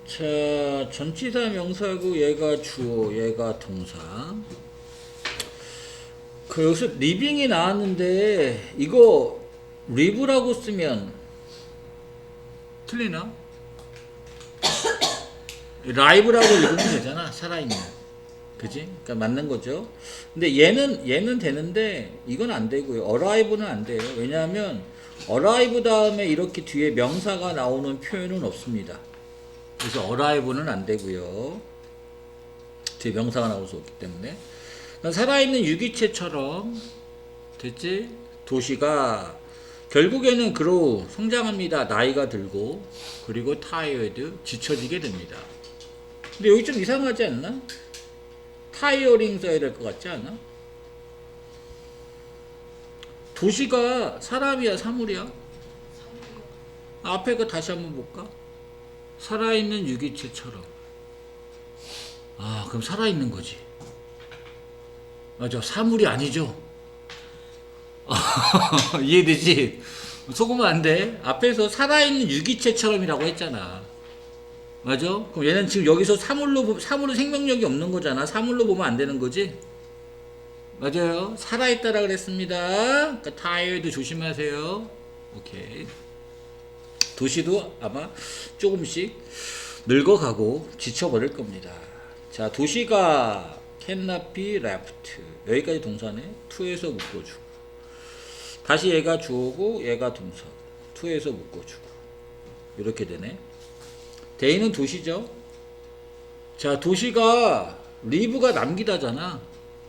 자, 전치사 명사고 얘가 주어, 얘가 동사. 여기서 리빙이 나왔는데 이거 리브라고 쓰면 틀리나? 라이브라고 읽으면 되잖아. 살아있는. 그지? 그러니까 맞는 거죠. 근데 얘는 되는데 이건 안 되고요. arrive는 안 돼요. 왜냐하면 arrive 다음에 이렇게 뒤에 명사가 나오는 표현은 없습니다. 그래서 arrive는 안 되고요. 뒤에 명사가 나올 수 없기 때문에. 그러니까 살아있는 유기체처럼 됐지? 도시가 결국에는 grow 성장합니다. 나이가 들고 그리고 tired 지쳐지게 됩니다. 근데 여기 좀 이상하지 않나? 타이어링 써야 될 것 같지 않아? 도시가 사람이야 사물이야? 앞에 거 다시 한번 볼까? 살아있는 유기체처럼. 아 그럼 살아있는 거지. 맞아 사물이 아니죠. 이해되지? 속으면 안 돼. 앞에서 살아있는 유기체처럼이라고 했잖아. 맞아? 그럼 얘는 지금 여기서 사물은 생명력이 없는 거잖아. 사물로 보면 안 되는 거지? 맞아요. 살아있다라 그랬습니다. 그러니까 tired 조심하세요. 오케이. 도시도 아마 조금씩 늙어가고 지쳐버릴 겁니다. 자, 도시가 cannot be left. 여기까지 동사네. to에서 묶어주고. 다시 얘가 주어고 얘가 동사. to에서 묶어주고. 이렇게 되네. 대인은 도시죠. 자, 도시가 live가 남기다잖아.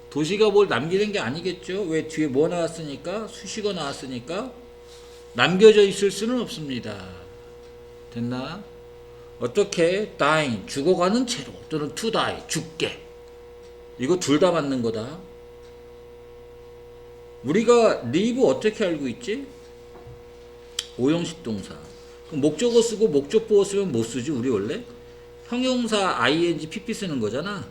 도시가 뭘 남기는 게 아니겠죠. 왜 뒤에 뭐 나왔으니까? 수식어 나왔으니까 남겨져 있을 수는 없습니다. 됐나? 어떻게? dying 죽어가는 채로 또는 to die 죽게. 이거 둘 다 맞는 거다. 우리가 live 어떻게 알고 있지? 오형식 동사. 그럼 목적어 쓰고 목적보어 쓰면 뭐 쓰지 우리 원래? 형용사 ing pp 쓰는 거잖아.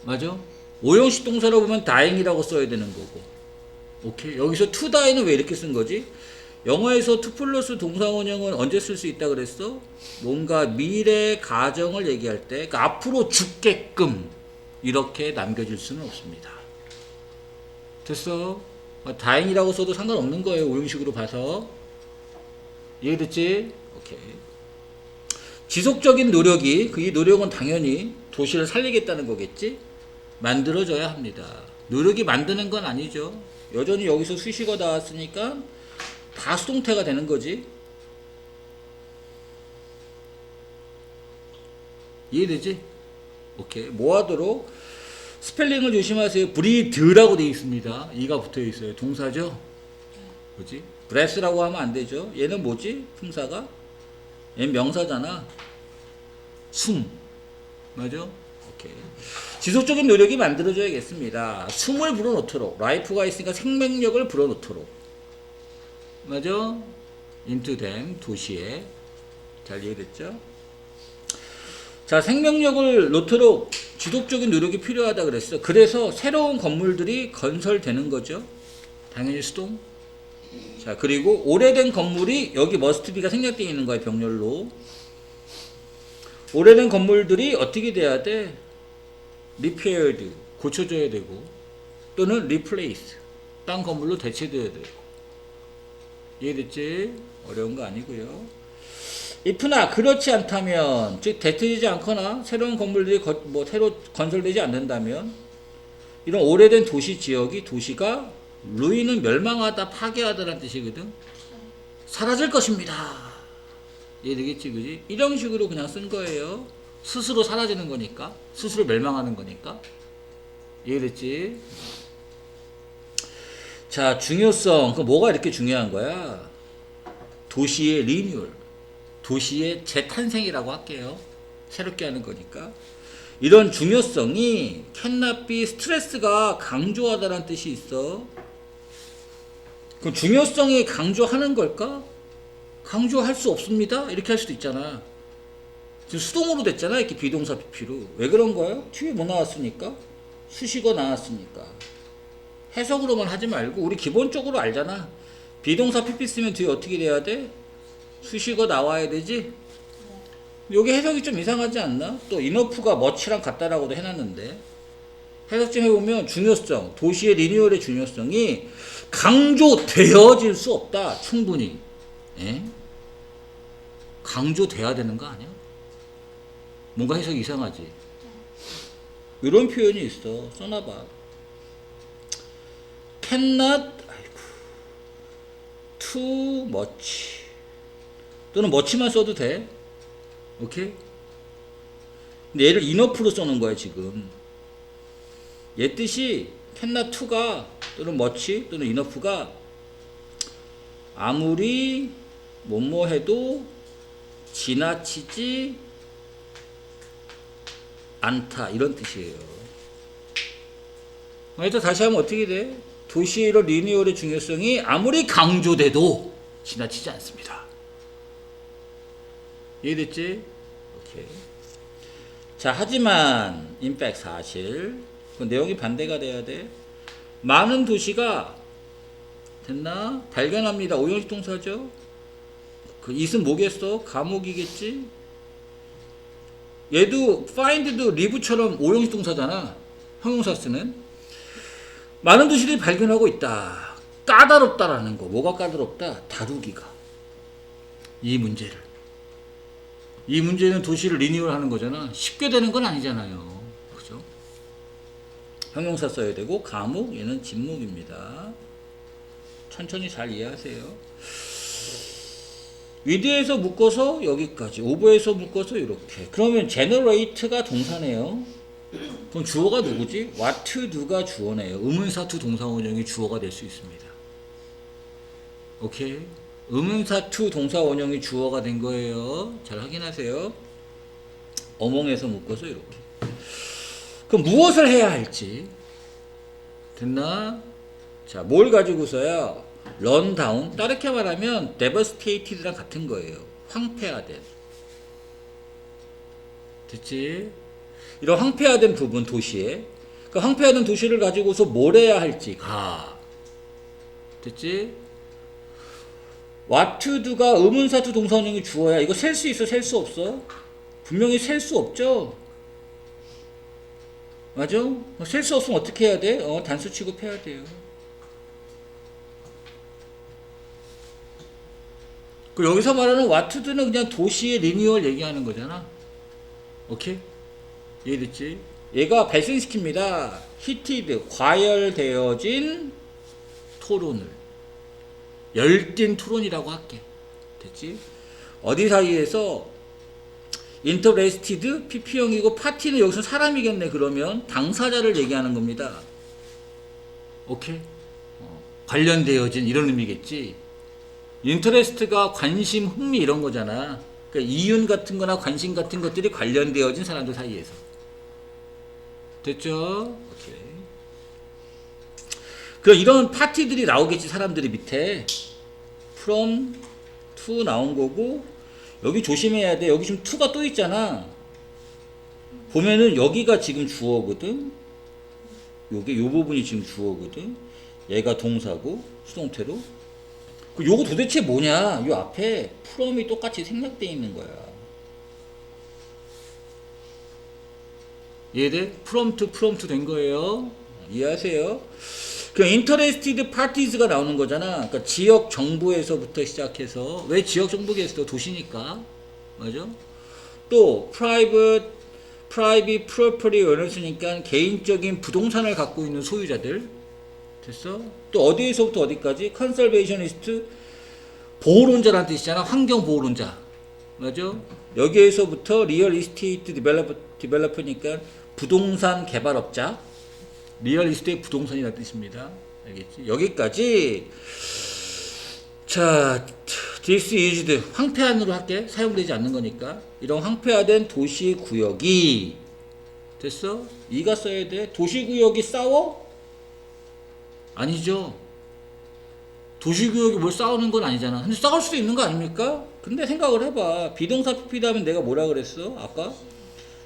맞아? 오형식 동사로 보면 dying이라고 써야 되는 거고. 오케이. 여기서 to die는 왜 이렇게 쓴 거지? 영어에서 to 플러스 동사원형은 언제 쓸 수 있다 그랬어? 뭔가 미래 가정을 얘기할 때 그러니까 앞으로 죽게끔 이렇게 남겨질 수는 없습니다. 됐어? dying이라고 써도 상관없는 거예요. 오형식으로 봐서. 이해됐지? 오케이. 지속적인 노력이 이 노력은 당연히 도시를 살리겠다는 거겠지? 만들어져야 합니다. 노력이 만드는 건 아니죠. 여전히 여기서 수식어 나왔으니까 다 수동태가 되는 거지. 이해되지? 오케이. 뭐 하도록? 스펠링을 조심하세요. 브리드라고 되어 있습니다. 이가 붙어 있어요. 동사죠? 뭐지? 브레스라고 하면 안 되죠. 얘는 뭐지? 품사가? 얘는 명사잖아. 숨. 맞아? 오케이. 지속적인 노력이 만들어져야겠습니다. 숨을 불어넣도록. 라이프가 있으니까 생명력을 불어넣도록. 맞아? into them. 도시에. 잘 이해됐죠? 자, 생명력을 넣도록 지속적인 노력이 필요하다 그랬어. 그래서 새로운 건물들이 건설되는 거죠. 당연히 수동. 자, 그리고 오래된 건물이 여기 must be가 생략되어 있는 거야, 병렬로. 오래된 건물들이 어떻게 돼야 돼? repaired, 고쳐져야 되고, 또는 replace, 딴 건물로 대체돼야 되고. 이해됐지? 어려운 거 아니고요. if나 그렇지 않다면, 즉 대체되지 않거나 새로운 건물들이 새로 건설되지 않는다면, 이런 오래된 도시 지역이 도시가 루인은 멸망하다, 파괴하다라는 뜻이거든. 사라질 것입니다. 이해되겠지, 그지? 이런 식으로 그냥 쓴 거예요. 스스로 사라지는 거니까, 스스로 멸망하는 거니까. 이해됐지? 자, 중요성. 그 뭐가 이렇게 중요한 거야? 도시의 리뉴얼, 도시의 재탄생이라고 할게요. 새롭게 하는 거니까. 이런 중요성이 cannot be 스트레스가 강조하다라는 뜻이 있어. 그럼 중요성이 강조하는 걸까? 강조할 수 없습니다. 이렇게 할 수도 있잖아. 지금 수동으로 됐잖아. 이렇게 비동사 PP로. 왜 그런 거예요? 뒤에 뭐 나왔으니까? 수식어 나왔으니까. 해석으로만 하지 말고 우리 기본적으로 알잖아. 비동사 PP 쓰면 뒤에 어떻게 돼야 돼? 수식어 나와야 되지? 여기 해석이 좀 이상하지 않나? 또 이너프가 머치랑 같다라고도 해놨는데 해석 좀 해보면 중요성, 도시의 리뉴얼의 중요성이 강조되어질 수 없다. 충분히. 예? 강조돼야 되는 거 아니야? 뭔가 해석이 이상하지? 이런 표현이 있어. 써놔봐. cannot too much 또는 much만 써도 돼. 오케이? 근데 얘를 enough로 써는 거야 지금. 얘 뜻이 cannot to가 또는 much 또는 enough가 아무리 뭐뭐 해도 지나치지 않다 이런 뜻이에요. 그래서 다시 하면 어떻게 돼? 도시의 이런 리뉴얼의 중요성이 아무리 강조돼도 지나치지 않습니다. 이해됐지? 오케이. 자, 하지만 in fact 사실 그 내용이 반대가 돼야 돼. 많은 도시가 됐나? 발견합니다. 오형식 동사죠. 그 it은 뭐겠어? 감옥이겠지? 얘도 find도 live처럼 오형식 동사잖아. 형용사 쓰는. 많은 도시들이 발견하고 있다. 까다롭다라는 거. 뭐가 까다롭다? 다루기가. 이 문제를. 이 문제는 도시를 리뉴얼하는 거잖아. 쉽게 되는 건 아니잖아요. 그죠? 형용사 써야 되고 감옥, 얘는 진목입니다. 천천히 잘 이해하세요. with에서 묶어서 여기까지, over에서 묶어서 이렇게. 그러면 generate가 동사네요. 그럼 주어가 누구지? what to do가 주어네요. 의문사 to 동사 원형이 주어가 될 수 있습니다. 오케이? 의문사 to 동사 원형이 주어가 된 거예요. 잘 확인하세요. 어몽에서 묶어서 이렇게. 그럼 무엇을 해야 할지 됐나? 자, 뭘 가지고서야 run down, 다르게 말하면 devastated랑 같은 거예요. 황폐화된. 됐지? 이런 황폐화된 부분 도시에 그 황폐화된 도시를 가지고서 뭘 해야 할지 가. 됐지? what to do가 의문사 to 동사원형이 주어야. 이거 셀 수 있어, 셀 수 없어? 분명히 셀 수 없죠? 맞아? 셀 수 없으면 어떻게 해야 돼? 단수 취급해야 돼요. 그 여기서 말하는 what to do는 그냥 도시의 리뉴얼 얘기하는 거잖아. 오케이? 이해됐지? 얘가 발생시킵니다. heated, 과열되어진 토론을. 열띤 토론이라고 할게. 됐지? 어디 사이에서 interested, pp형이고 파티는 여기서 사람이겠네. 그러면 당사자를 얘기하는 겁니다. 오케이? 관련되어진 이런 의미겠지. interest가 관심, 흥미 이런 거잖아. 그러니까 이윤 같은 거나 관심 같은 것들이 관련되어진 사람들 사이에서. 됐죠? 오케이. 그럼 이런 파티들이 나오겠지. 사람들이 밑에 from, to 나온 거고 여기 조심해야 돼. 여기 지금 to가 또 있잖아. 보면은 여기가 지금 주어거든. 요게 요 부분이 지금 주어거든. 얘가 동사고 수동태로. 요거 도대체 뭐냐? 요 앞에 from이 똑같이 생략되어 있는 거야. 이해돼? from to 된 거예요. 이해하세요? 그 interested parties가 나오는 거잖아. 그러니까 지역 정부에서부터 시작해서 왜 지역 정부겠어? 도시니까. 맞아? 또 private property owners,니까 개인적인 부동산을 갖고 있는 소유자들. 됐어? 또 어디에서부터 어디까지? conservationist, 보호론자라는 뜻이잖아. 환경 보호론자. 맞아? 여기에서부터 real estate developer니까 부동산 개발업자. 리얼 이스테이트 부동산이라는 뜻입니다. 알겠지? 여기까지. 자, disused, 황폐한으로 할게. 사용되지 않는 거니까. 이런 황폐화된 도시구역이 됐어? 이가 써야 돼. 도시구역이 싸워? 아니죠. 도시구역이 뭘 싸우는 건 아니잖아. 근데 싸울 수도 있는 거 아닙니까? 근데 생각을 해봐. 비동사 PP다 하면 내가 뭐라 그랬어? 아까?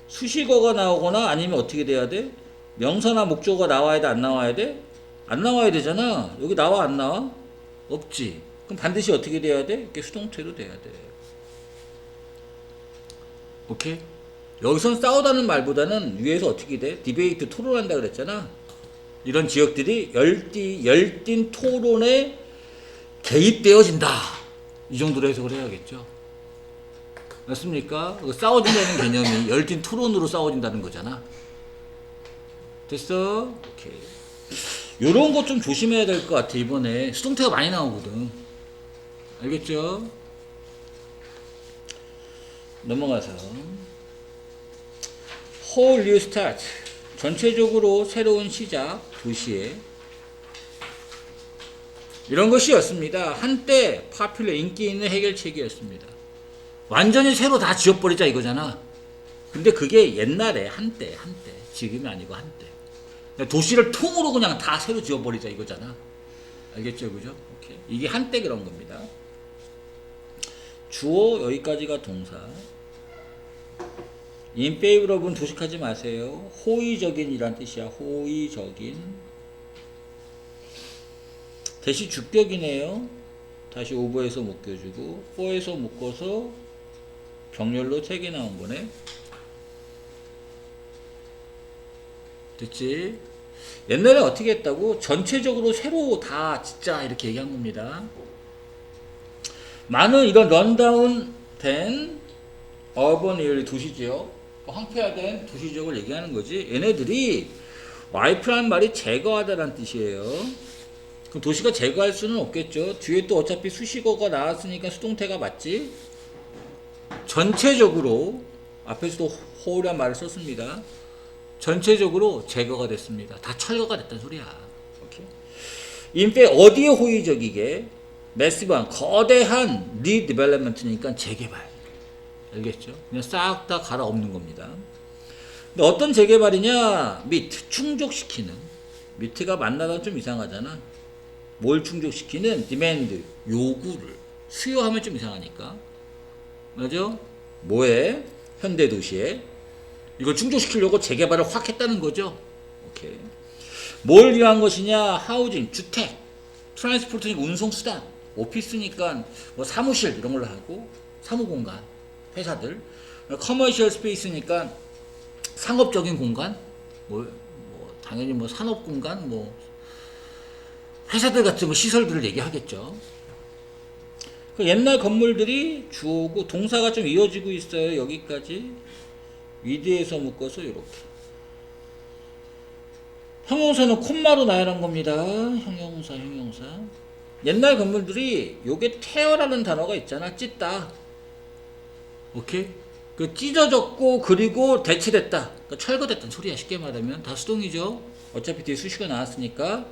수식어가 나오거나 아니면 어떻게 돼야 돼? 명사나 목적어가 나와야 돼? 안 나와야 돼? 안 나와야 되잖아. 여기 나와 안 나와? 없지. 그럼 반드시 어떻게 돼야 돼? 이렇게 수동태로 돼야 돼. 오케이? 여기선 싸우다는 말보다는 위에서 어떻게 돼? 디베이트 토론한다 그랬잖아. 이런 지역들이 열띤 토론에 개입되어진다. 이 정도로 해석을 해야겠죠. 맞습니까? 싸워진다는 개념이 열띤 토론으로 싸워진다는 거잖아. 됐어? 오케이. 요런 거 좀 조심해야 될 것 같아. 이번에 수동태가 많이 나오거든. 알겠죠? 넘어가서 whole new start, 전체적으로 새로운 시작, 도시에 이런 것이었습니다. 한때 파퓰러 인기 있는 해결책이었습니다. 완전히 새로 다 지어버리자 이거잖아. 근데 그게 옛날에 한때 지금이 아니고 한때 도시를 통으로 그냥 다 새로 지어버리자 이거잖아. 알겠죠? 그죠? 오케이. 이게 한때 그런 겁니다. 주어 여기까지가 동사. in favor of은 도식하지 마세요. 호의적인 이란 뜻이야. 호의적인. 대시 주격이네요. 다시 오버해서 묶여주고 for에서 묶어서 병렬로 3개 나온 거네. 됐지? 옛날에 어떻게 했다고? 전체적으로 새로 다 진짜 이렇게 얘기한 겁니다. 많은 이런 런다운 된 어번 에어리 도시지역, 황폐화된 도시지역을 얘기하는 거지. 얘네들이 와이프라는 말이 제거하다라는 뜻이에요. 그럼 도시가 제거할 수는 없겠죠. 뒤에 또 어차피 수식어가 나왔으니까 수동태가 맞지. 전체적으로 앞에서도 whole이란 말을 썼습니다. 전체적으로 제거가 됐습니다. 다 철거가 됐다는 소리야. 오케이. 인페 어디에 호의적이게? 매시브한 거대한 리디벨롭먼트니까 재개발. 알겠죠? 그냥 싹 다 갈아엎는 겁니다. 근데 어떤 재개발이냐? 미트 충족시키는. 미트가 만나다 좀 이상하잖아. 뭘 충족시키는? 디맨드 요구를 수요하면 좀 이상하니까. 맞아? 뭐에? 현대 도시에 이걸 충족시키려고 재개발을 확 했다는 거죠. 오케이. 뭘 위한 것이냐? 하우징, 주택, 트랜스포트니까 운송수단, 오피스니까 뭐 사무실 이런 걸로 하고, 사무공간, 회사들, 커머셜 스페이스니까 상업적인 공간, 뭐 당연히 뭐 산업공간, 뭐 회사들 같은 거 시설들을 얘기하겠죠. 그 옛날 건물들이 주어고 동사가 좀 이어지고 있어요. 여기까지. 위드에서 묶어서 이렇게. 형용사는 콤마로 나열한 겁니다. 형용사. 옛날 건물들이 요게 테어라는 단어가 있잖아. 찢다. 오케이? 그 찢어졌고 그리고 대체됐다. 그러니까 철거됐다는 소리야. 쉽게 말하면 다 수동이죠. 어차피 뒤에 수식어 나왔으니까.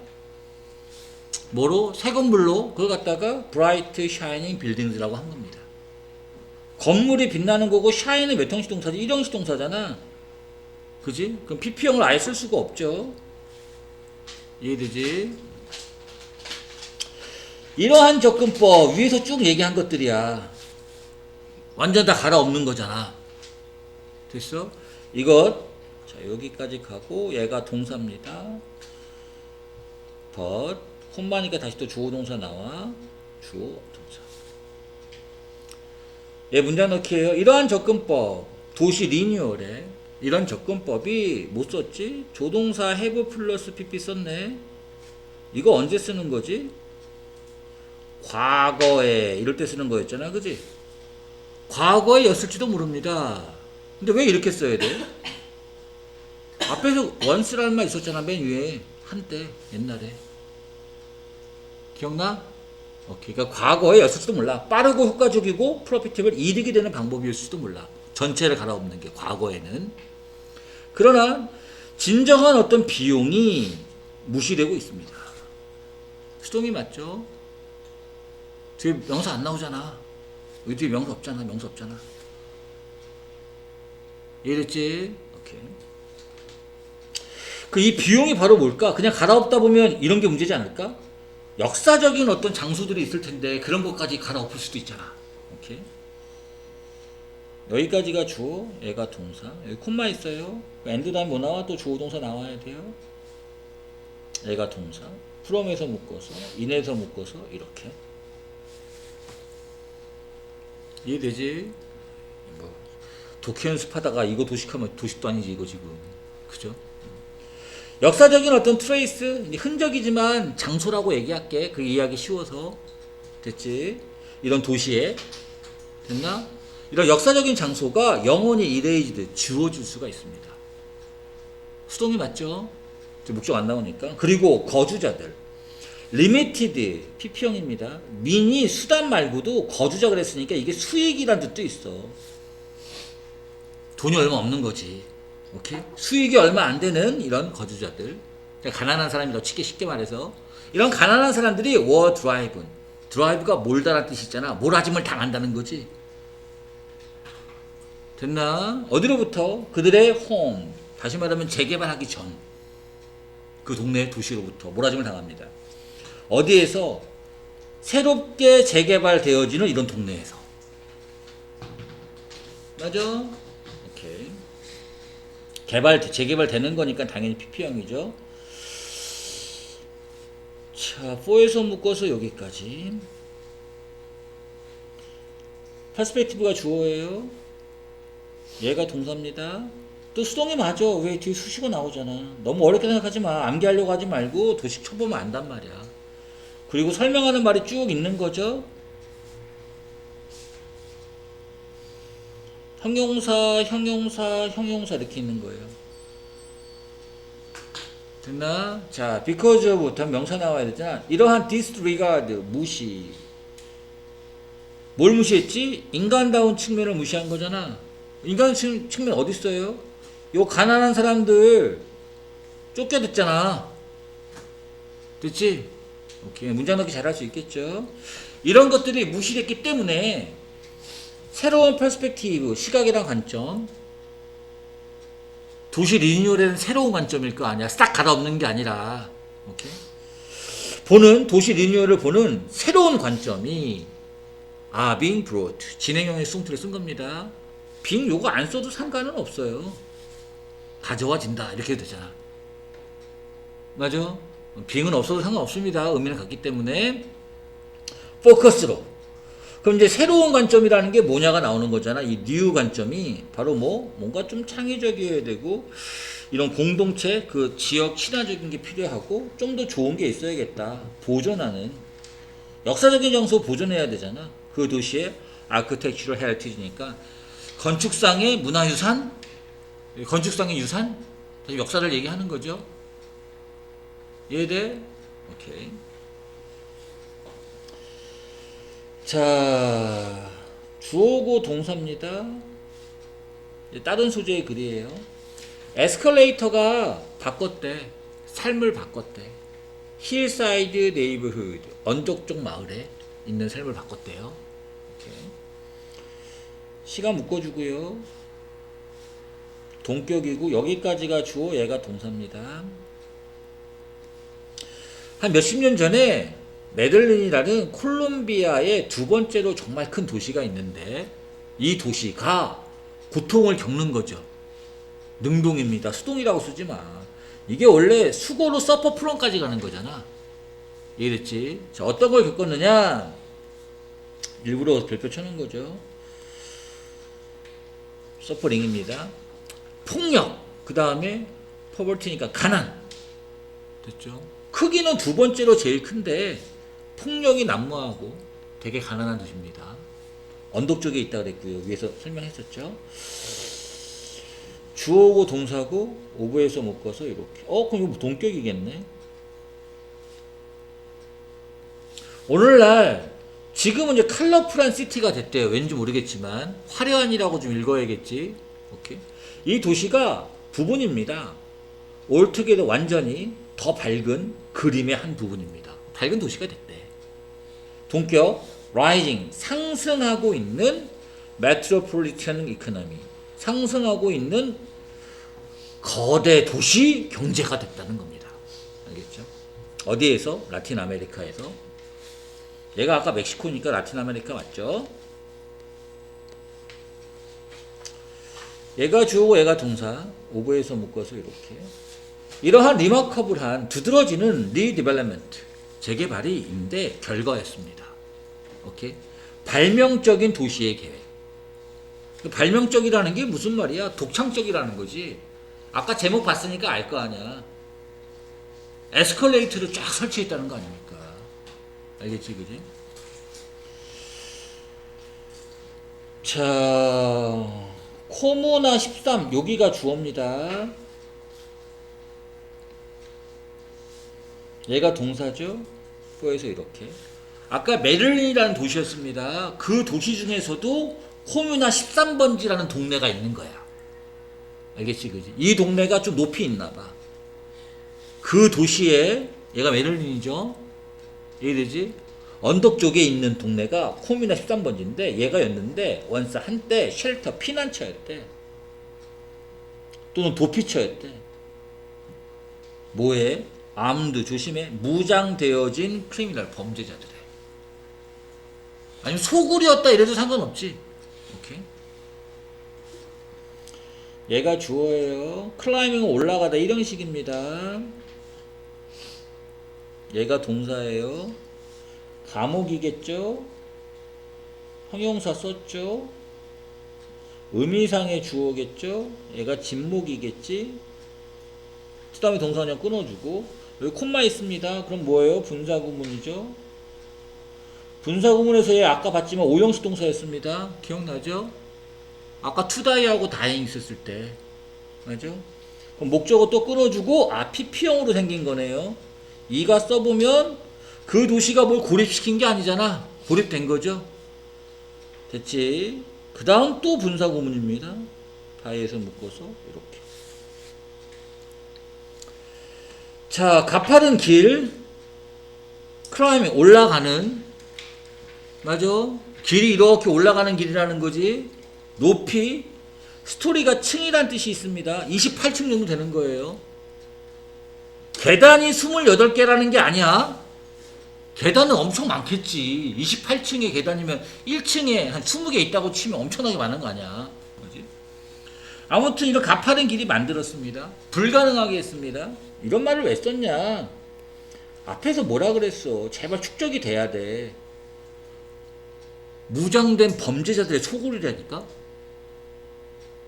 뭐로? 새 건물로 그걸 갖다가 bright shining buildings라고 한 겁니다. 건물이 빛나는 거고 shine은 몇 형식 동사지? 1형식 동사잖아. 그지? 그럼 PP형을 아예 쓸 수가 없죠. 이해되지? 이러한 접근법 위에서 쭉 얘기한 것들이야. 완전 다 갈아엎는 거잖아. 됐어? 이것 자 여기까지 가고 얘가 동사입니다. but 콤마니까 다시 또 주어 동사 나와. 주어 동사. 얘 문장 넣기예요. 이러한 접근법 도시 리뉴얼에 이런 접근법이 못 썼지? 조동사 have 플러스 pp 썼네. 이거 언제 쓰는 거지? 과거에 이럴 때 쓰는 거였잖아. 그지? 과거에 였을지도 모릅니다. 근데 왜 이렇게 써야 돼? 앞에서 once라는 말 있었잖아. 맨 위에. 한때 옛날에. 기억나? 오케이. 그러니까 과거에 였을지도 몰라. 빠르고 효과적이고 프로피티블 이득이 되는 방법이었을지도 몰라. 전체를 갈아엎는 게 과거에는. 그러나 진정한 어떤 비용이 무시되고 있습니다. 수동이 맞죠? 뒤에 명사 안 나오잖아. 여기 뒤에 명사 없잖아. 이해됐지? 오케이. 그 이 비용이 바로 뭘까? 그냥 갈아엎다 보면 이런 게 문제지 않을까? 역사적인 어떤 장소들이 있을 텐데 그런 것까지 갈아엎을 수도 있잖아. 오케이. 여기까지가 주어, 얘가 동사. 여기 콤마 있어요. 엔드 다음에 뭐 나와? 또 주어 동사 나와야 돼요. 얘가 동사. from에서 묶어서, in에서 묶어서 이렇게. 이해되지? 뭐 독해 연습하다가 이거 도식하면 도식도 아니지 이거 지금. 그죠? 역사적인 어떤 트레이스, 흔적이지만 장소라고 얘기할게. 그 이해하기 쉬워서. 됐지? 이런 도시에. 됐나? 이런 역사적인 장소가 영원히 이레이즈드, 지워질 수가 있습니다. 수동이 맞죠? 목적 안 나오니까. 그리고 거주자들. 리미티드, PP형입니다. 민이 수단 말고도 거주자 그랬으니까 이게 수익이란 뜻도 있어. 돈이 얼마 없는 거지. 오케이? 수익이 얼마 안 되는 이런 거주자들. 가난한 사람이라고 쉽게 말해서. 이런 가난한 사람들이 워 드라이브. 드라이브가 몰다라는 뜻이 있잖아. 몰아짐을 당한다는 거지. 됐나? 어디로부터? 그들의 홈. 다시 말하면 재개발하기 전. 그 동네 도시로부터 몰아짐을 당합니다. 어디에서? 새롭게 재개발되어지는 이런 동네에서. 맞아? 오케이. 재개발되는 거니까 당연히 PP형이죠. 자, 4에서 묶어서 여기까지. 퍼스펙티브가 주어예요. 얘가 동사입니다. 또 수동이 맞아. 왜 뒤에 수식어 나오잖아. 너무 어렵게 생각하지 마. 암기하려고 하지 말고 도식 쳐보면 안단 말이야. 그리고 설명하는 말이 쭉 있는 거죠. 형용사, 형용사, 형용사 이렇게 있는 거예요. 됐나? 자, because of부터 명사 나와야 되잖아. 이러한 disregard, 무시. 뭘 무시했지? 인간다운 측면을 무시한 거잖아. 인간 측면 어디 있어요? 요 가난한 사람들 쫓겨듣잖아. 됐지? 오케이. 문장 넣기 잘할 수 있겠죠? 이런 것들이 무시됐기 때문에 새로운 퍼스펙티브, 시각이란 관점, 도시 리뉴얼에는 새로운 관점일 거 아니야. 싹 갈아엎는 게 아니라. 오케이? 도시 리뉴얼을 보는 새로운 관점이 being brought. 진행형의 수동태를 쓴 겁니다. being 요거 안 써도 상관은 없어요. 가져와진다. 이렇게 해도 되잖아. 맞아? being은 없어도 상관없습니다. 의미는 같기 때문에. 포커스로. 그럼 이제 새로운 관점이라는 게 뭐냐가 나오는 거잖아. 이 new 관점이 바로 뭔가 좀 창의적이어야 되고, 이런 공동체, 그 지역 친화적인 게 필요하고, 좀 더 좋은 게 있어야겠다. 보존하는. 역사적인 장소 보존해야 되잖아. 그 도시의 아크텍처럴 헤리티지니까. 건축상의 문화유산? 건축상의 유산? 역사를 얘기하는 거죠. 이해돼? 오케이. 자, 주어고 동사입니다. 다른 소재의 글이에요. 에스컬레이터가 바꿨대. 삶을 바꿨대. 힐사이드 네이버후드, 언덕 쪽 마을에 있는 삶을 바꿨대요. 오케이. 시간 묶어주고요. 동격이고 여기까지가 주어, 얘가 동사입니다. 한 몇십 년 전에 메들린이라는 콜롬비아의 두 번째로 정말 큰 도시가 있는데, 이 도시가 고통을 겪는 거죠. 능동입니다. 수동이라고 쓰지 마. 이게 원래 수거로 서퍼 프롬까지 가는 거잖아. 이해됐지? 자, 어떤 걸 겪었느냐? 일부러 별표 쳐놓은 거죠. 서퍼링입니다. 폭력, 그 다음에 포버티니까 가난. 됐죠? 크기는 두 번째로 제일 큰데 폭력이 난무하고 되게 가난한 도시입니다. 언덕 쪽에 있다 그랬고요. 위에서 설명했었죠. 주어고 동사고 오브에서 묶어서 이렇게. 그럼 이거 동격이겠네. 오늘날 지금은 이제 컬러풀한 시티가 됐대요. 왠지 모르겠지만 화려한이라고 좀 읽어야겠지. 오케이. 이 도시가 부분입니다. 올투게더 완전히 더 밝은 그림의 한 부분입니다. 밝은 도시가 됐대. 동격 rising, 상승하고 있는 메트로폴리탄 이코노미, 상승하고 있는 거대 도시 경제가 됐다는 겁니다. 알겠죠? 어디에서? 라틴 아메리카에서. 얘가 아까 멕시코니까 라틴 아메리카 맞죠? 얘가 주어고 얘가 동사. 오브에서 묶어서 이렇게. 이러한 리마커블한 두드러지는 리디벨롭먼트, 재개발이인데 결과였습니다. 오케이? 발명적인 도시의 계획. 발명적이라는 게 무슨 말이야? 독창적이라는 거지. 아까 제목 봤으니까 알 거 아니야. 에스컬레이터를 쫙 설치했다는 거 아닙니까? 알겠지, 그지? 자, 코모나 13 여기가 주어입니다. 얘가 동사죠. 그래서 이렇게 아까 메를린이라는 도시였습니다. 그 도시 중에서도 코모나 13번지라는 동네가 있는 거야. 알겠지, 그지? 이 동네가 좀 높이 있나 봐. 그 도시에 얘가 메를린이죠. 이해되지? 언덕 쪽에 있는 동네가 코미나 13번지인데 얘가 였는데 원스 한때 쉘터 피난처였대. 또는 도피처였대. 뭐해? 암드 조심해. 무장되어진 크리미널 범죄자들에. 아니면 소굴이었다 이래도 상관없지. 오케이. 얘가 주어예요. 클라이밍은 올라가다 이런 식입니다. 얘가 동사예요. 감옥이겠죠. 형용사 썼죠. 의미상의 주어겠죠. 얘가 진목이겠지. 그 다음에 동사 그냥 끊어주고 여기 콤마 있습니다. 그럼 뭐예요? 분사구문이죠. 분사구문에서 얘 아까 봤지만 오형식 동사였습니다. 기억나죠? 아까 투다이하고 다행 있었을 때 맞죠? 그럼 목적어 또 끊어주고 PP형으로 생긴 거네요. 이가 써보면 그 도시가 뭘 고립시킨 게 아니잖아. 고립된 거죠. 됐지? 그 다음 또 분사구문입니다. 바이에서 묶어서 이렇게. 자, 가파른 길, 클라이밍 올라가는, 맞아? 길이 이렇게 올라가는 길이라는 거지. 높이, 스토리가 층이란 뜻이 있습니다. 28층 정도 되는 거예요. 계단이 28개라는 게 아니야. 계단은 엄청 많겠지. 28층의 계단이면 1층에 한 20개 있다고 치면 엄청나게 많은 거 아니야. 그지? 아무튼 이런 가파른 길이 만들었습니다. 불가능하게 했습니다. 이런 말을 왜 썼냐? 앞에서 뭐라 그랬어? 제발 축적이 돼야 돼. 무장된 범죄자들의 소굴이라니까?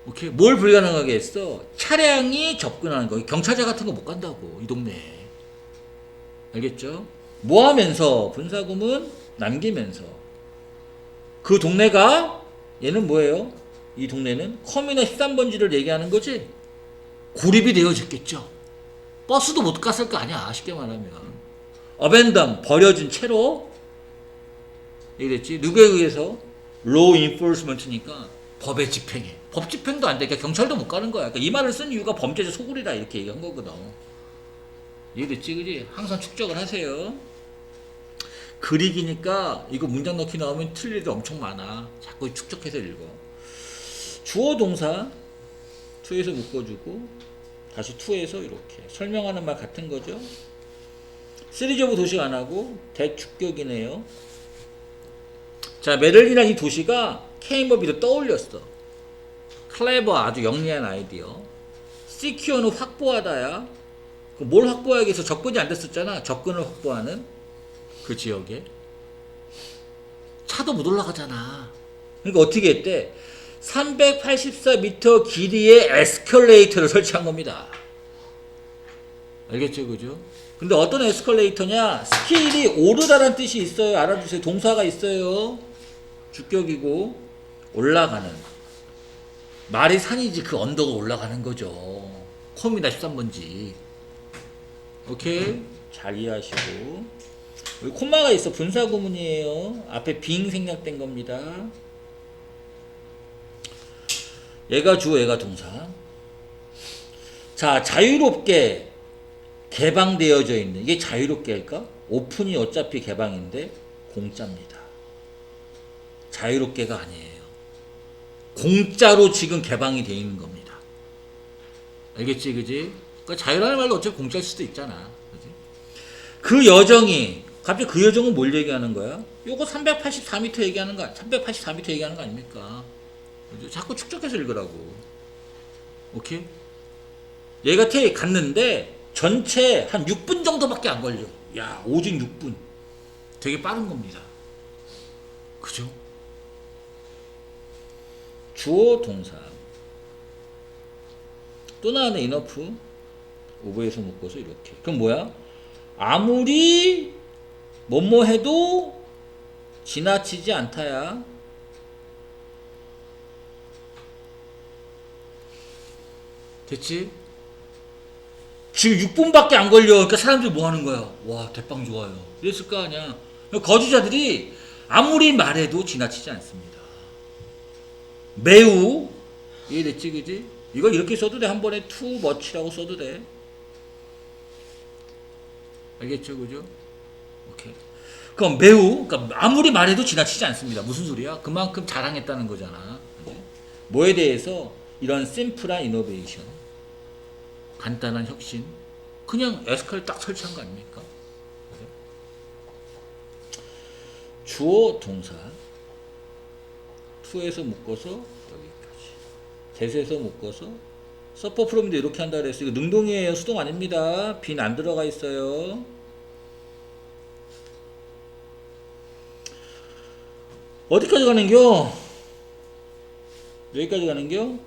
오케이. 뭘 불가능하게 했어? 차량이 접근하는 거. 경찰차 같은 거 못 간다고, 이 동네에. 알겠죠? 뭐 하면서? 분사구문 남기면서. 그 동네가, 얘는 뭐예요? 이 동네는 커뮤나 13번지를 얘기하는 거지? 고립이 되어졌겠죠. 버스도 못 갔을 거 아니야, 쉽게 말하면. 어벤덤, 버려진 채로. 얘기했지? 누구에 의해서? Law enforcement니까 법의 집행에. 법 집행도 안 돼. 그러니까 경찰도 못 가는 거야. 그러니까 이 말을 쓴 이유가 범죄자 소굴이다 이렇게 얘기한 거거든. 이해됐지, 그지? 항상 축적을 하세요. 그리기니까 이거 문장 넣기 나오면 틀릴 일이 엄청 많아. 자꾸 축적해서 읽어. 주어 동사 to에서 묶어주고 다시 to에서 이렇게 설명하는 말 같은 거죠. 시리즈 오브 도식 안 하고 대축격이네요. 자, 메를린이라는 이 도시가 케임버비도 떠올렸어. 클레버 아주 영리한 아이디어. 시큐어는 확보하다야. 뭘 확보하겠어? 접근이 안 됐었잖아. 접근을 확보하는 그 지역에. 차도 못 올라가잖아. 그러니까 어떻게 했대? 384m 길이의 에스컬레이터를 설치한 겁니다. 알겠죠, 그죠? 근데 어떤 에스컬레이터냐? 스킬이 오르다라는 뜻이 있어요. 알아주세요. 동사가 있어요. 주격이고 올라가는. 말이 산이지 그 언덕을 올라가는 거죠. 콤이나 13번지. 오케이? 잘 이해하시고. 여기 콤마가 있어. 분사구문이에요. 앞에 빙 생략된 겁니다. 얘가 주어, 얘가 동사. 자, 자유롭게 개방되어져 있는. 이게 자유롭게 할까? 오픈이 어차피 개방인데 공짜입니다. 자유롭게가 아니에요. 공짜로 지금 개방이 되어 있는 겁니다. 알겠지, 그지? 그러니까 자유라는 말로 어차피 공짜일 수도 있잖아. 그지? 그 여정이, 갑자기 그 여정은 뭘 얘기하는 거야? 요거 384m 얘기하는 거, 384m 얘기하는 거 아닙니까? 그죠? 자꾸 축적해서 읽으라고. 오케이? 얘가 갔는데 전체 한 6분 정도밖에 안 걸려. 야, 오직 6분. 되게 빠른 겁니다. 그죠? 주어 동사. 또 나왔네. 이너프. 오브에서 묶어서 이렇게. 그럼 뭐야? 아무리 뭐뭐 해도 지나치지 않다야. 됐지? 지금 6분밖에 안 걸려. 그러니까 사람들이 뭐 하는 거야? 와, 대빵 좋아요. 이랬을 거 아니야. 거주자들이 아무리 말해도 지나치지 않습니다. 매우. 이해됐지, 그지? 이걸 이렇게 써도 돼. 한 번에 too much라고 써도 돼. 알겠죠, 그죠? 오케이. 그럼 매우, 그러니까 아무리 말해도 지나치지 않습니다. 무슨 소리야? 그만큼 자랑했다는 거잖아. 그지? 뭐에 대해서? 이런 심플한 이노베이션. 간단한 혁신. 그냥 에스컬 딱 설치한 거 아닙니까? 그죠? 주어 동사. to에서 묶어서 여기까지. that에서 묶어서 서퍼 프롬인데 이렇게 한다 그랬어요. 이거 능동이에요. 수동 아닙니다. 빈 안 들어가 있어요. 어디까지 가는겨? 여기까지 가는겨?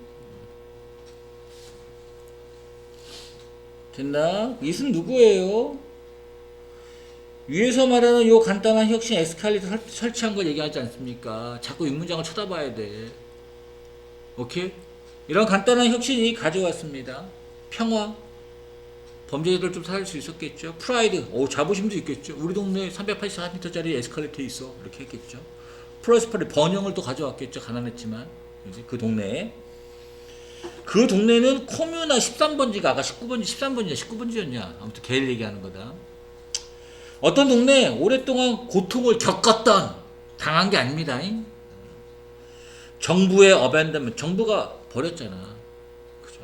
됐나? 이은 누구예요? 위에서 말하는 요 간단한 혁신 에스컬레이터 설치한 걸 얘기하지 않습니까? 자꾸 윗문장을 쳐다봐야 돼. 오케이? 이런 간단한 혁신이 가져왔습니다. 평화. 범죄자들 좀 살릴 수 있었겠죠. 프라이드. 자부심도 있겠죠. 우리 동네에 384m짜리 에스컬레이터 있어. 이렇게 했겠죠. 프로스퍼리 번영을 또 가져왔겠죠. 가난했지만. 그 동네에. 그 동네는 코뮤나 13번지가 아까 19번지, 13번지냐, 19번지였냐. 아무튼 걔를 얘기하는 거다. 어떤 동네 오랫동안 고통을 겪었던, 당한 게 아닙니다. 정부의 어벤더먼트, 정부가 버렸잖아. 그죠?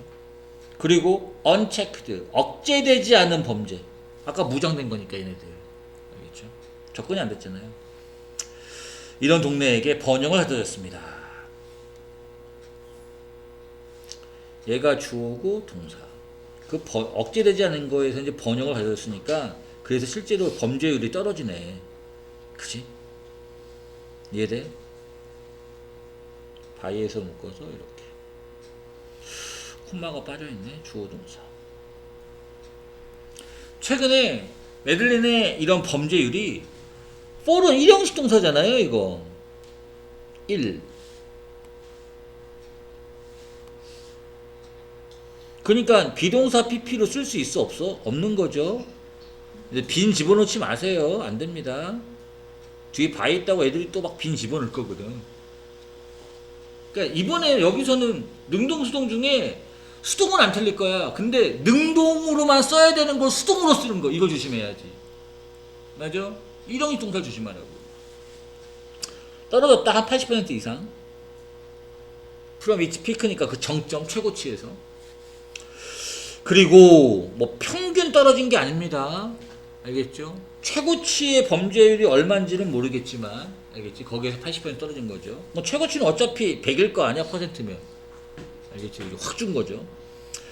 그리고 unchecked, 억제되지 않은 범죄. 아까 무장된 거니까 얘네들. 알겠죠? 접근이 안 됐잖아요. 이런 동네에게 번영을 가져졌습니다. 얘가 주어고 동사. 그 억제되지 않은 거에서 이제 번영을 가져졌으니까 그래서 실제로 범죄율이 떨어지네. 그지? 이해돼? 바이에서 묶어서 이렇게. 콤마가 빠져있네. 주어 동사. 최근에 메들린의 이런 범죄율이 4는 1형식 동사잖아요. 이거 1. 그러니까 비동사 PP로 쓸 수 있어 없어? 없는 거죠. 빈 집어넣지 마세요. 안 됩니다. 뒤에 바이 있다고 애들이 또 막 빈 집어넣을 거거든. 그러니까 이번에 여기서는 능동 수동 중에 수동은 안 틀릴 거야. 근데 능동으로만 써야 되는 걸 수동으로 쓰는 거. 이거 조심해야지. 맞아? 일형식 동사 조심하라고. 떨어졌다 한 80% 이상. 프롬 이치 피크니까 그 정점 최고치에서. 그리고 뭐 평균 떨어진 게 아닙니다. 알겠죠? 최고치의 범죄율이 얼마인지는 모르겠지만 알겠지? 거기에서 80% 떨어진 거죠. 뭐 최고치는 어차피 100일 거 아니야 퍼센트면. 알겠지? 확 준 거죠.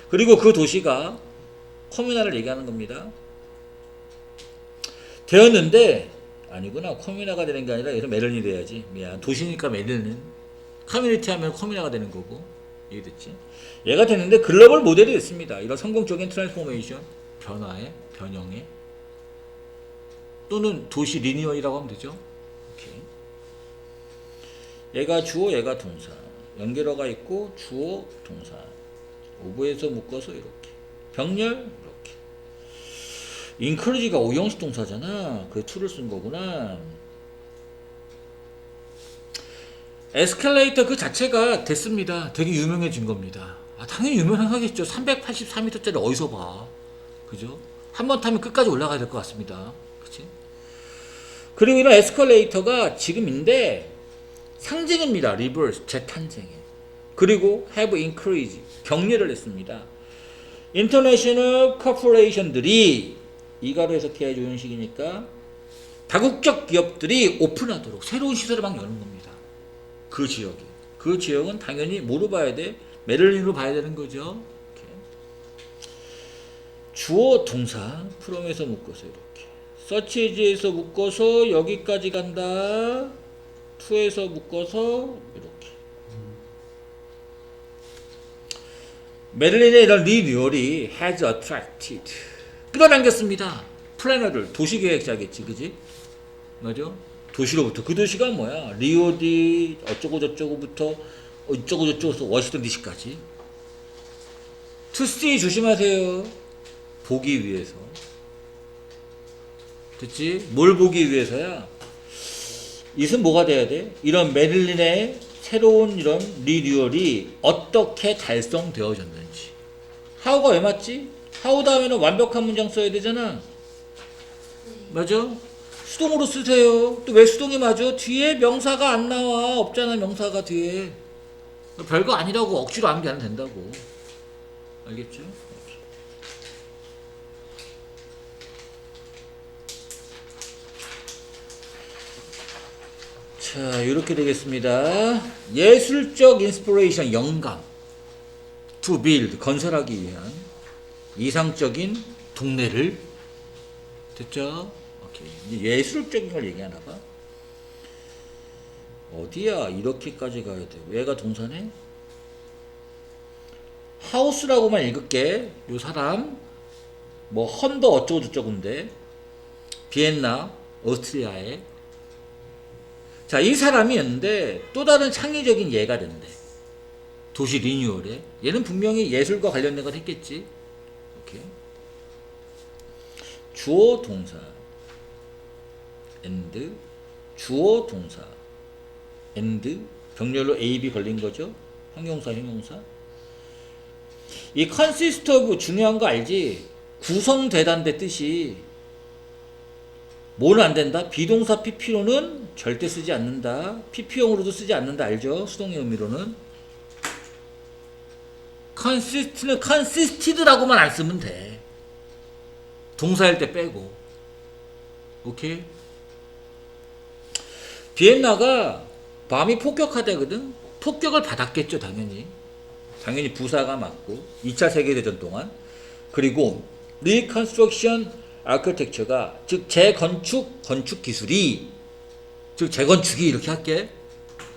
그리고 그 도시가 커뮤나를 얘기하는 겁니다. 되었는데 아니구나. 커뮤나가 되는 게 아니라 여기서 메런이 돼야지. 미안. 도시니까 메런은 커뮤니티 하면 커뮤나가 되는 거고. 이해됐지? 얘가 됐는데 글로벌 모델이 됐습니다. 이런 성공적인 트랜스포메이션, 변화의, 변형의 또는 도시 리니어이라고 하면 되죠. 오케이. 얘가 주어, 얘가 동사. 연결어가 있고 주어, 동사. 오브에서 묶어서 이렇게. 병렬 이렇게. 인크리지가 5형식 동사잖아. 그 to를 쓴 거구나. 에스컬레이터 그 자체가 됐습니다. 되게 유명해진 겁니다. 당연히 유명하겠죠. 384m짜리 어디서 봐. 그죠? 한 번 타면 끝까지 올라가야 될 것 같습니다. 그치? 그리고 이런 에스컬레이터가 지금인데 상징입니다. 리버스, 재탄생에. 그리고 have increased, 격려를 했습니다. 인터내셔널 커퍼레이션들이 이가로 해석해야 조연식이니까 다국적 기업들이 오픈하도록 새로운 시설을 막 여는 겁니다. 그 지역에. 그 지역은 당연히 뭐로 봐야 돼? 메를린으로 봐야 되는 거죠. 이렇게. 주어 동사 프롬에서 묶어서 이렇게. 서치에지에서 묶어서 여기까지 간다. 투에서 묶어서 이렇게. 메를린의 이런 리뉴얼이 has attracted 끌어당겼습니다. 플래너를 도시계획자겠지, 그지? 맞아? 도시로부터 그 도시가 뭐야? 리오디 어쩌고 저쩌고부터 어쩌고 저쩌고서 워싱턴 DC까지. to see 조심하세요. 보기 위해서. 됐지? 뭘 보기 위해서야? 이것은 뭐가 돼야 돼? 이런 메릴린의 새로운 이런 리뉴얼이 어떻게 달성되어졌는지. 하우가 왜 맞지? 하우 다음에는 완벽한 문장 써야 되잖아. 맞아? 수동으로 쓰세요. 또 왜 수동이 맞아? 뒤에 명사가 안 나와. 없잖아, 명사가 뒤에. 별거 아니라고 억지로 암기하면 된다고. 알겠죠? 자, 이렇게 되겠습니다. 예술적 인스피레이션, 영감. to build, 건설하기 위한 이상적인 동네를. 됐죠? 오케이. 이제 예술적인 걸 얘기하나 봐. 어디야? 이렇게까지 가야 돼. 왜가 동사네? 하우스라고만 읽을게. 요 사람 뭐 헌더 어쩌고 저쩌고인데 비엔나, 오스트리아에. 자, 이 사람이었는데 또 다른 창의적인 예가 된대. 도시 리뉴얼에. 얘는 분명히 예술과 관련된 걸 했겠지. 오케이. 주어 동사 and 주어 동사 and 병렬로 A, B 걸린 거죠. 형용사, 형용사. 이 consist of 중요한 거 알지? 구성되다인데 뜻이 뭐는 안 된다? 비동사 PP로는 절대 쓰지 않는다. PP용으로도 쓰지 않는다. 알죠? 수동의 의미로는. consist는 consisted라고만 안 쓰면 돼. 동사일 때 빼고. 오케이? 비엔나가 밤이 폭격하다거든? 폭격을 받았겠죠, 당연히. 당연히 부사가 맞고 2차 세계대전 동안. 그리고 리컨스트럭션 아키텍처가 즉 재건축 건축 기술이 즉 재건축이 이렇게 할게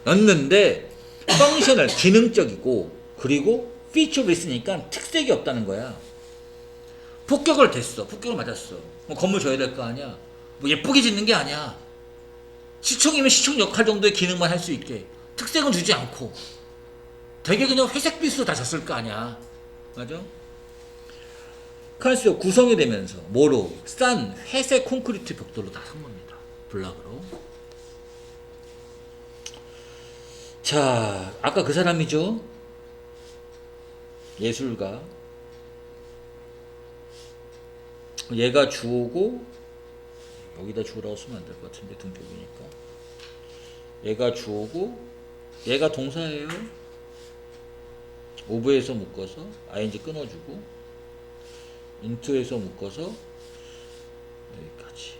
였는데 펑셔널 기능적이고 그리고 피처로 있으니까 특색이 없다는 거야. 폭격을 됐어. 폭격을 맞았어. 뭐 건물 줘야 될 거 아니야. 뭐 예쁘게 짓는 게 아니야. 시청이면 시청 역할 정도의 기능만 할 수 있게 특색은 주지 않고 되게 그냥 회색빛으로 다 졌을 거 아니야. 맞아? 칼슘 구성이 되면서 뭐로? 싼 회색 콘크리트 벽돌로 다 산 겁니다. 블락으로. 자, 아까 그 사람이죠. 예술가. 얘가 주어고 여기다 주어라고 쓰면 안 될 것 같은데 등격이니까. 얘가 주어고 얘가 동사예요. 오브에서 묶어서 ing 끊어주고 인투에서 묶어서 여기까지.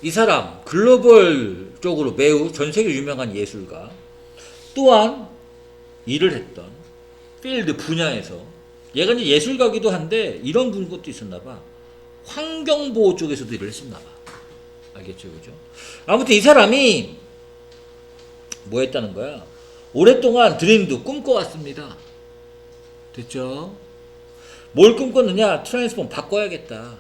이 사람 글로벌적으로 매우 전세계 유명한 예술가 또한 일을 했던 필드 분야에서 얘가 이제 예술가기도 한데 이런 것도 있었나봐. 환경보호 쪽에서도 일을 했었나봐. 알겠죠, 그죠? 아무튼 이 사람이 뭐 했다는 거야? 오랫동안 드림도 꿈꿔왔습니다. 됐죠? 뭘 꿈꿨느냐? 트랜스폼 바꿔야겠다.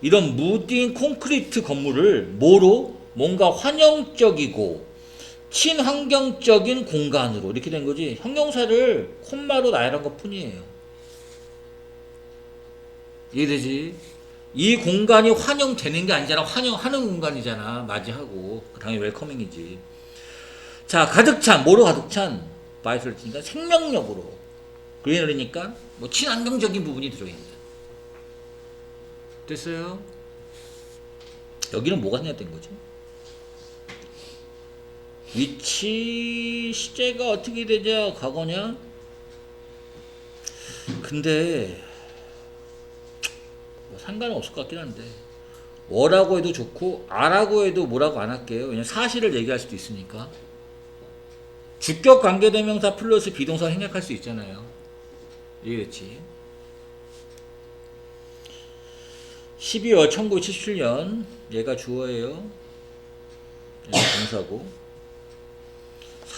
이런 무딘 콘크리트 건물을 뭐로? 뭔가 환영적이고 친환경적인 공간으로 이렇게 된 거지. 형용사를 콤마로 나열한 것 뿐이에요. 이해되지? 이 공간이 환영되는 게 아니잖아. 환영하는 공간이잖아. 맞이하고 당연히 웰커밍이지. 자, 가득 찬 뭐로 가득 찬? 바이설티니까 생명력으로. 그리너리니까 뭐 친환경적인 부분이 들어있는. 됐어요? 여기는 뭐가 생략된 거지? 위치 시제가 어떻게 되냐? 과거냐? 근데 뭐 상관은 없을 것 같긴 한데 뭐라고 해도 좋고 아라고 해도 뭐라고 안 할게요. 왜냐면 사실을 얘기할 수도 있으니까. 주격 관계대명사 플러스 비동사 생략할 수 있잖아요. 이해됐지? 12월 1977년 얘가 주어예요. 얘가 동사고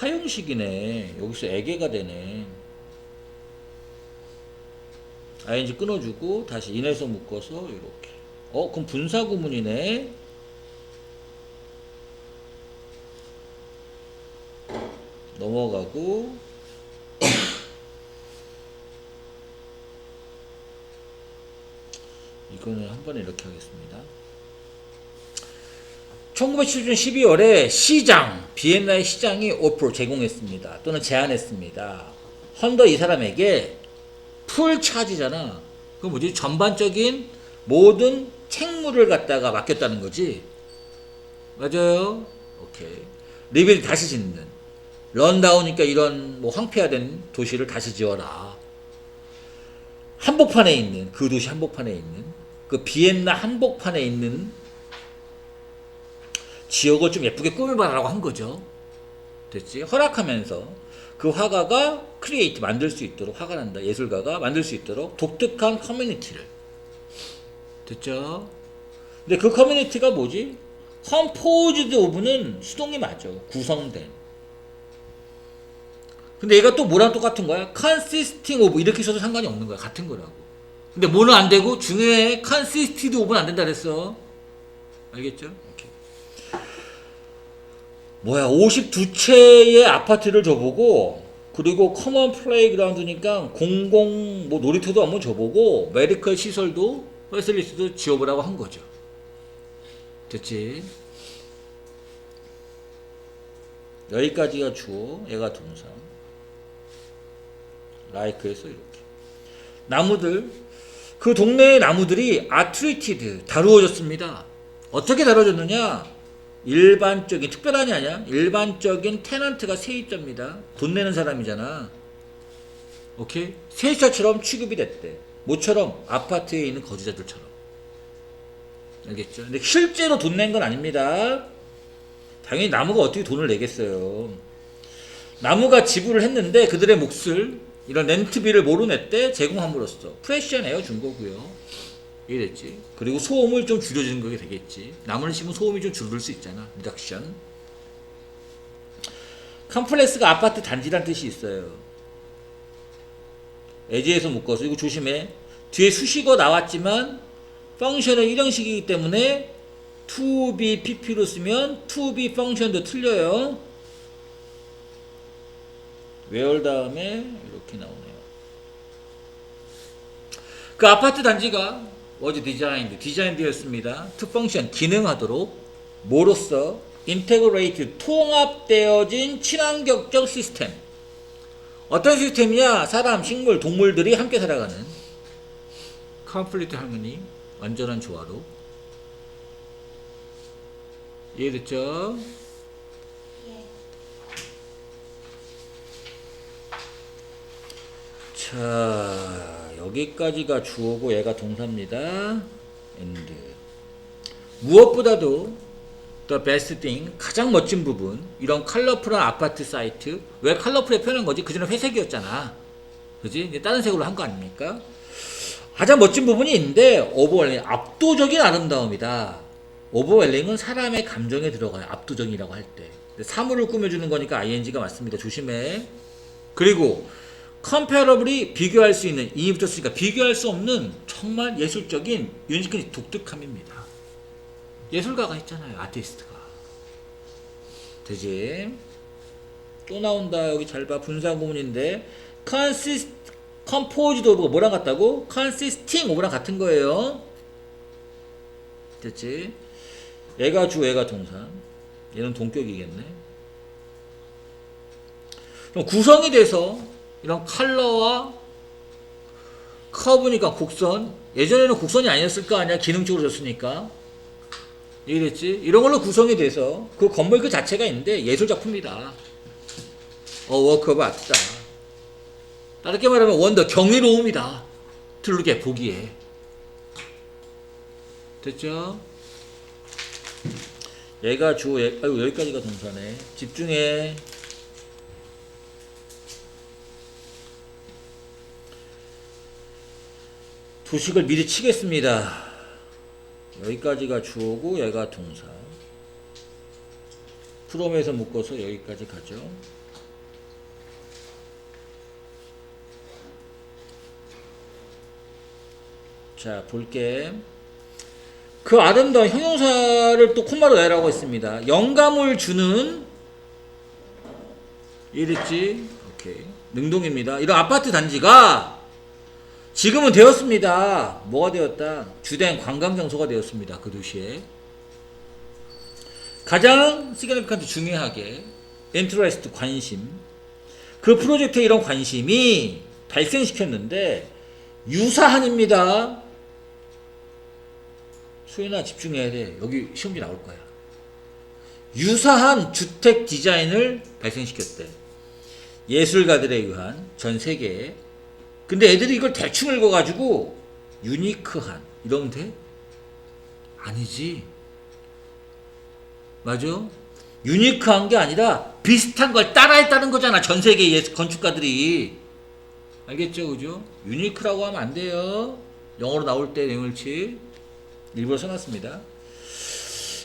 타형식이네. 여기서 애개가 되네. ing 끊어주고 다시 인에서 묶어서 이렇게. 그럼 분사 구문이네. 넘어가고 이거는 한 번에 이렇게 하겠습니다. 1977년 12월에 시장, 비엔나의 시장이 오프를 제공했습니다. 또는 제안했습니다. 헌더 이 사람에게 풀 차지잖아. 그 뭐지? 전반적인 모든 책무를 갖다가 맡겼다는 거지. 맞아요? 오케이. 리빌 다시 짓는. 런다운이니까 이런 뭐 황폐화된 도시를 다시 지어라. 한복판에 있는, 그 도시 한복판에 있는, 그 비엔나 한복판에 있는 지역을 좀 예쁘게 꾸며봐라고 한 거죠. 됐지? 허락하면서 그 화가가 크리에이트 만들 수 있도록, 화가 난다, 예술가가 만들 수 있도록 독특한 커뮤니티를. 됐죠? 근데 그 커뮤니티가 뭐지? 컴포즈드 오브는 수동이 맞아. 구성된. 근데 얘가 또 뭐랑 똑같은 거야? consisting of 이렇게 써도 상관이 없는 거야. 같은 거라고. 근데 뭐는 안 되고 중요해. consisted of는 안 된다 그랬어. 알겠죠? 오케이. 뭐야, 52채의 아파트를 줘보고, 그리고 커먼 플레이그라운드니까 공공 뭐 놀이터도 한번 줘보고, 메디컬 시설도 패슬리티도 지어보라고 한 거죠. 됐지? 여기까지가 주어, 얘가 동사. like에서 이렇게. 나무들, 그 동네의 나무들이 treated, 다루어졌습니다. 어떻게 다뤄졌느냐? 일반적인, 특별한이 아니야. 일반적인 테넌트가 세입자입니다. 돈 내는 사람이잖아. 오케이? 세입자처럼 취급이 됐대. 뭐처럼? 아파트에 있는 거주자들처럼. 알겠죠? 근데 실제로 돈 낸 건 아닙니다. 당연히 나무가 어떻게 돈을 내겠어요. 나무가 지불을 했는데 그들의 몫을, 이런 렌트비를 뭐로 냈대? 제공함으로써 프레시한 에어 준 거고요. 이해됐지? 그리고 소음을 좀 줄여주는 게 되겠지. 나무를 심으면 소음이 좀 줄을 수 있잖아. 리덕션. 컴플렉스가 아파트 단지란 뜻이 있어요. 에지에서 묶어서. 이거 조심해. 뒤에 수식어 나왔지만 펑션은 일형식이기 때문에 to be pp로 쓰면 to be function도 틀려요. where 다음에 이렇게 나오네요. 그 아파트 단지가 was designed, 디자인되었습니다. to function, 기능하도록. 뭐로써? integrated, 통합되어진 친환경적 시스템. 어떤 시스템이냐? 사람, 식물, 동물들이 함께 살아가는 complete harmony, 완전한 조화로. 이해됐죠? 자, 여기까지가 주어고 얘가 동사입니다. and. 무엇보다도 the best thing, 가장 멋진 부분, 이런 컬러풀한 아파트 사이트. 왜 컬러풀에 표현한 거지? 그전에 회색이었잖아. 그지? 이제 다른 색으로 한 거 아닙니까? 가장 멋진 부분이 있는데 오버웰링, 압도적인 아름다움이다. 오버웰링은 사람의 감정에 들어가요. 압도적이라고 할 때. 사물을 꾸며주는 거니까 ing가 맞습니다. 조심해. 그리고 comparably, 비교할 수 있는, 이미 붙었으니까 비교할 수 없는 정말 예술적인 유니크한 독특함입니다. 예술가가 했잖아요. 아티스트가. 되지? 또 나온다. 여기 잘 봐. 분사 구문인데 composed of가 뭐랑 같다고? consisting of랑 같은 거예요. 됐지? 얘가 주, 얘가 동사. 얘는 동격이겠네. 그럼 구성이 돼서 이런 컬러와 커브니까 곡선. 예전에는 곡선이 아니었을 거 아니야. 기능적으로 줬으니까. 이해됐지? 이런 걸로 구성이 돼서 그 건물 그 자체가 있는데 예술작품이다. 워크 오브 아트다. 다르게 말하면 원더, 경이로움이다. 들르게 보기에. 됐죠? 얘가 주, 아이고 여기까지가 동사네. 집중해. 도식을 미리 치겠습니다. 여기까지가 주어고 얘가 동사. 프롬에서 묶어서 여기까지 가죠. 자, 볼게. 그 아름다운 형용사를 또 콤마로 내라고 했습니다. 영감을 주는 이랬지. 오케이. 능동입니다. 이런 아파트 단지가 지금은 되었습니다. 뭐가 되었다? 주된 관광 장소가 되었습니다. 그 도시에. 가장 시그니피칸트 중요하게 인트레스트 관심. 그 프로젝트에 이런 관심이 발생시켰는데 유사한입니다. 수연아 집중해야 돼. 여기 시험지 나올 거야. 유사한 주택 디자인을 발생시켰대. 예술가들에 의한 전 세계에. 근데 애들이 이걸 대충 읽어가지고 유니크한 이러면 돼? 아니지. 맞아? 유니크한 게 아니라 비슷한 걸 따라했다는 거잖아. 전 세계 건축가들이. 알겠죠? 그죠? 유니크라고 하면 안 돼요. 영어로 나올 때 내용을치 일부러 써놨습니다.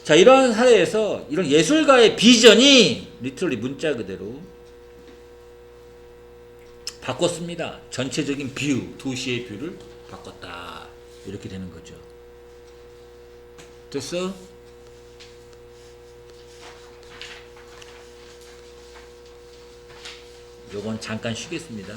자, 이러한 사례에서 이런 예술가의 비전이 리틀리 문자 그대로 바꿨습니다. 전체적인 뷰, 도시의 뷰를 바꿨다. 이렇게 되는 거죠. 됐어? 요건 잠깐 쉬겠습니다.